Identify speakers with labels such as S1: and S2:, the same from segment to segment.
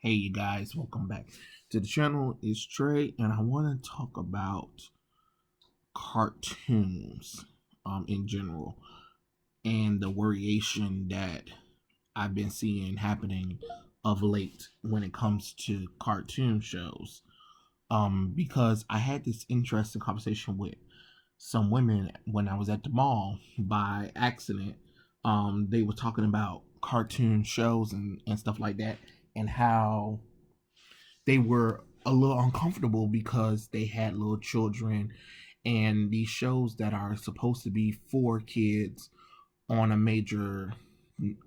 S1: Hey, you guys, welcome back to the channel. It's Trey, and I want to talk about cartoons in general and the variation that I've been seeing happening of late when it comes to cartoon shows. Because I had this interesting conversation with some women when I was at the mall by accident. They were talking about cartoon shows and stuff like that, and how they were a little uncomfortable because they had little children, and these shows that are supposed to be for kids on a major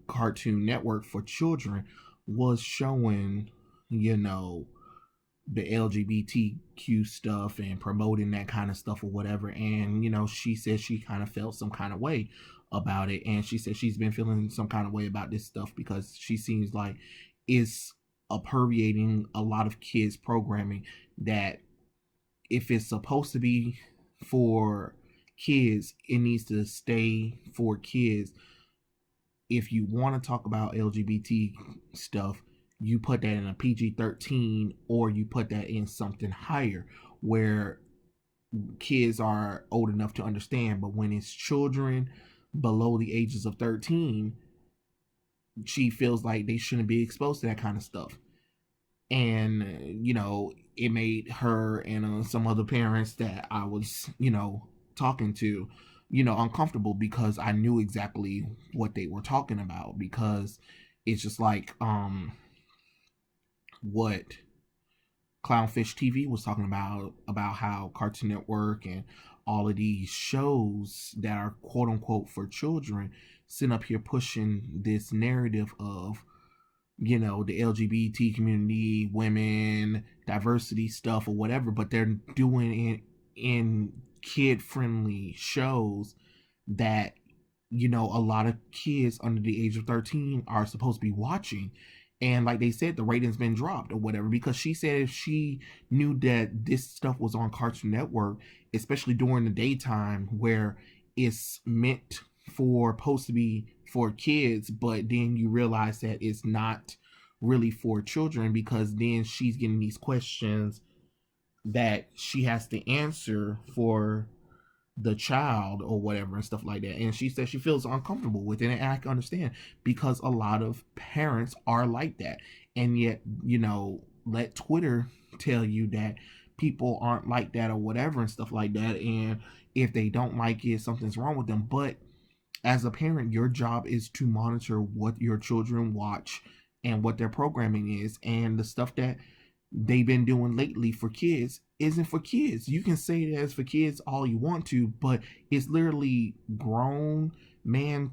S1: cartoon network for children was showing, you know, the LGBTQ stuff and promoting that kind of stuff or whatever. And, she said she kind of felt some kind of way about it. And she said she's been feeling some kind of way about this stuff because she seems like it's permeating a lot of kids' programming that if it's supposed to be for kids, it needs to stay for kids. If you want to talk about LGBT stuff, you put that in a PG-13 or you put that in something higher where kids are old enough to understand. But when it's children below the ages of 13, she feels like they shouldn't be exposed to that kind of stuff. And, it made her and some other parents that I was, talking to, uncomfortable because I knew exactly what they were talking about, because it's just like what Clownfish TV was talking about how Cartoon Network and all of these shows that are quote unquote for children sit up here pushing this narrative of, the LGBT community, women, diversity stuff or whatever, but they're doing it in kid friendly shows that, a lot of kids under the age of 13 are supposed to be watching. And like they said, the rating's been dropped or whatever, because she said if she knew that this stuff was on Cartoon Network, especially during the daytime where it's meant for supposed to be for kids, but then you realize that it's not really for children, because then she's getting these questions that she has to answer for the child or whatever and stuff like that. And she says she feels uncomfortable with it, and I can understand, because a lot of parents are like that. And yet, let Twitter tell you that people aren't like that or whatever and stuff like that. And if they don't like it, something's wrong with them. But as a parent, your job is to monitor what your children watch and what their programming is. And the stuff that they've been doing lately for kids isn't for kids. You can say that it's for kids all you want to, but it's literally grown man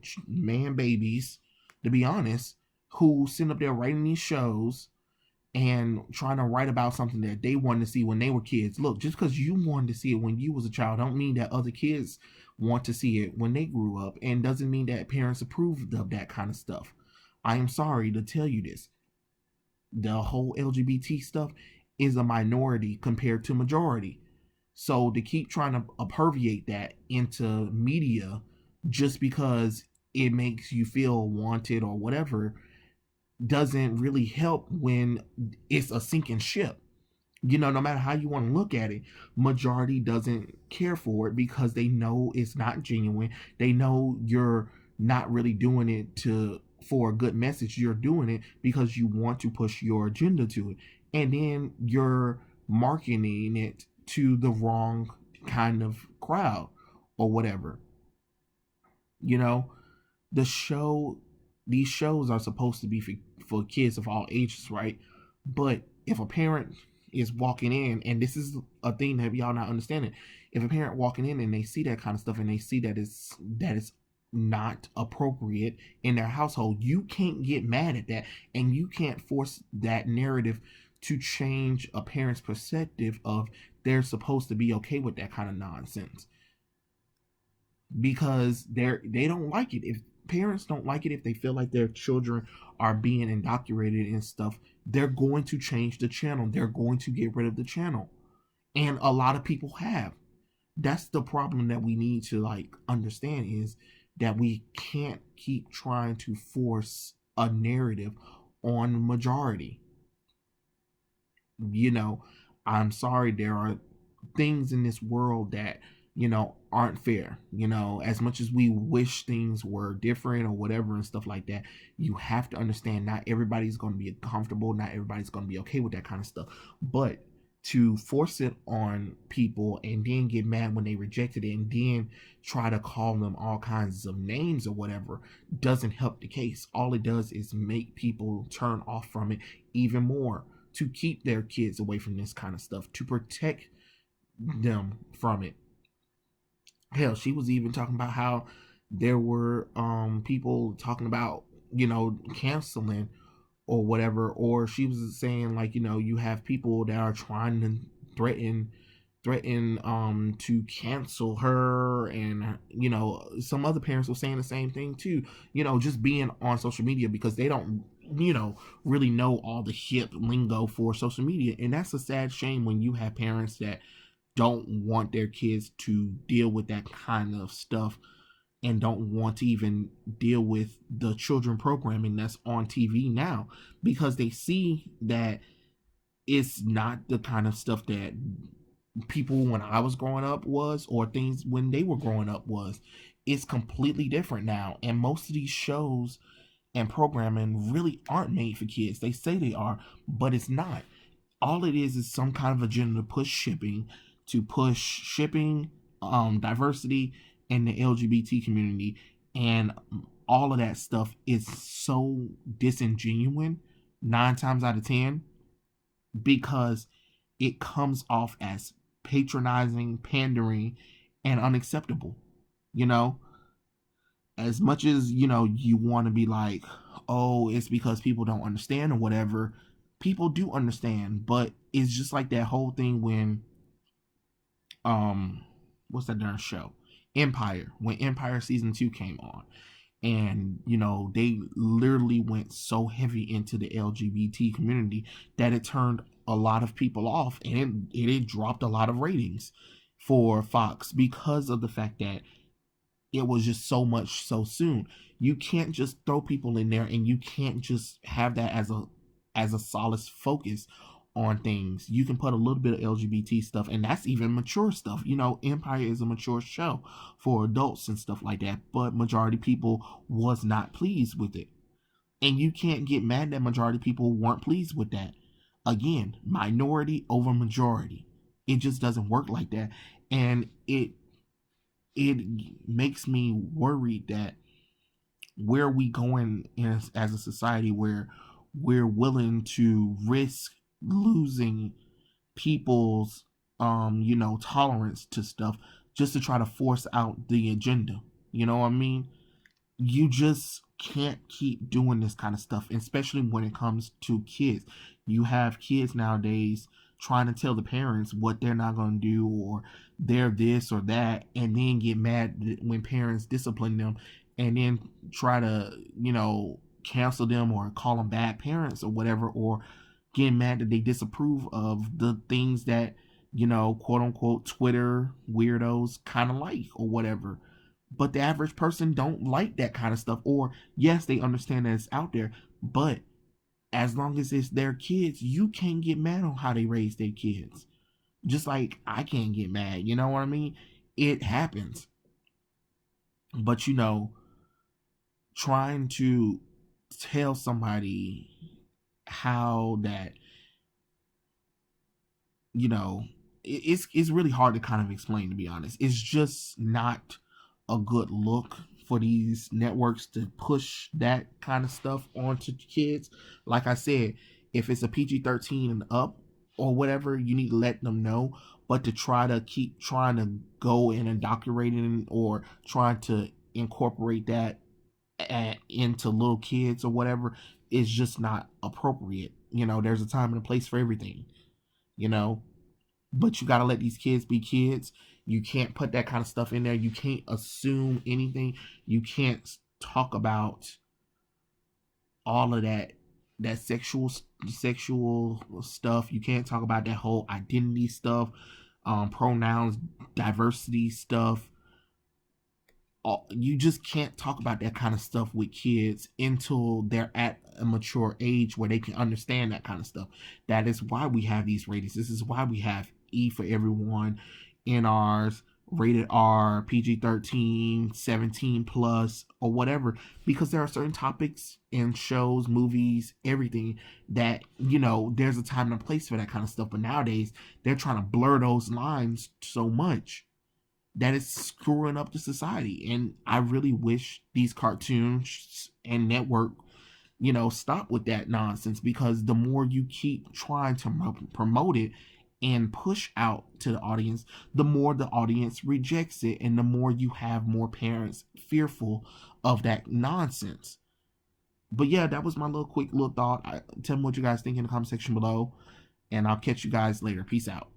S1: babies, to be honest, who sit up there writing these shows and trying to write about something that they wanted to see when they were kids. Look, just because you wanted to see it when you was a child don't mean that other kids want to see it when they grew up, and doesn't mean that parents approved of that kind of stuff. I am sorry to tell you this. The whole LGBT stuff is a minority compared to majority. So to keep trying to permeate that into media just because it makes you feel wanted or whatever doesn't really help when it's a sinking ship. No matter how you want to look at it, majority doesn't care for it because they know it's not genuine. They know you're not really doing it for a good message. You're doing it because you want to push your agenda to it. And then you're marketing it to the wrong kind of crowd or whatever. You know, the show these shows are supposed to be for kids of all ages, right? But if a parent is walking in, and this is a thing that y'all not understanding, if a parent walking in and they see that kind of stuff and they see that it's not appropriate in their household, you can't get mad at that, and you can't force that narrative to change a parent's perspective of they're supposed to be okay with that kind of nonsense, because they don't like it. If parents don't like it, if they feel like their children are being indoctrinated and stuff, they're going to change the channel. They're going to get rid of the channel. And a lot of people have. That's the problem that we need to understand, is that we can't keep trying to force a narrative on majority. you know, I'm sorry, there are things in this world that, aren't fair. As much as we wish things were different or whatever and stuff like that, you have to understand not everybody's going to be comfortable, not everybody's going to be okay with that kind of stuff. But to force it on people and then get mad when they rejected it and then try to call them all kinds of names or whatever doesn't help the case. All it does is make people turn off from it even more, to keep their kids away from this kind of stuff, to protect them from it. Hell, she was even talking about how there were people talking about, canceling or whatever, or she was saying like, you have people that are trying to threaten to cancel her, and some other parents were saying the same thing too, just being on social media because they don't really know all the hip lingo for social media. And that's a sad shame when you have parents that don't want their kids to deal with that kind of stuff and don't want to even deal with the children programming that's on TV now, because they see that it's not the kind of stuff that people when I was growing up was, or things when they were growing up was. It's completely different now, and most of these shows and programming really aren't made for kids. They say they are, but it's not. All it is some kind of agenda to push shipping, diversity, and the LGBT community, and all of that stuff is so disingenuous 9 times out of 10, because it comes off as patronizing, pandering, and unacceptable. You know, as much as you want to be like, oh, it's because people don't understand or whatever. People do understand, but it's just like that whole thing when what's that darn show, Empire, when Empire season 2 came on, and they literally went so heavy into the LGBT community that it turned a lot of people off, and it dropped a lot of ratings for Fox because of the fact that it was just so much so soon. You can't just throw people in there, and you can't just have that as a solace focus on things. You can put a little bit of LGBT stuff, and that's even mature stuff. Empire is a mature show for adults and stuff like that, but majority people was not pleased with it. And you can't get mad that majority people weren't pleased with that. Again, minority over majority. It just doesn't work like that. And it makes me worried that where we going as a society where we're willing to risk losing people's tolerance to stuff just to try to force out the agenda. You know what I mean? You just can't keep doing this kind of stuff, especially when it comes to kids. You have kids nowadays trying to tell the parents what they're not going to do, or they're this or that, and then get mad when parents discipline them, and then try to cancel them or call them bad parents or whatever, or getting mad that they disapprove of the things that quote unquote Twitter weirdos kind of like or whatever. But the average person don't like that kind of stuff. Or yes, they understand that it's out there, but as long as it's their kids, you can't get mad on how they raise their kids. Just like I can't get mad, you know what I mean? It happens. But trying to tell somebody how that it's really hard to kind of explain, to be honest. It's just not a good look for these networks to push that kind of stuff onto kids. Like I said, if it's a PG-13 and up or whatever, you need to let them know. But to try to keep trying to go and indoctrinating or trying to incorporate that into little kids or whatever is just not appropriate. There's a time and a place for everything, you know but you got to let these kids be kids. You can't put that kind of stuff in there. You can't assume anything. You can't talk about all of that sexual stuff. You can't talk about that whole identity stuff, pronouns, diversity stuff, you just can't talk about that kind of stuff with kids until they're at a mature age where they can understand that kind of stuff. That is why we have these ratings. This is why we have E for everyone, NRs, rated R, PG-13, 17 plus, or whatever, because there are certain topics in shows, movies, everything that, there's a time and a place for that kind of stuff. But nowadays, they're trying to blur those lines so much that is screwing up the society. And I really wish these cartoons and network, stop with that nonsense, because the more you keep trying to promote it and push out to the audience, the more the audience rejects it, and the more you have more parents fearful of that nonsense. But yeah, that was my quick little thought. Tell me what you guys think in the comment section below, and I'll catch you guys later. Peace out.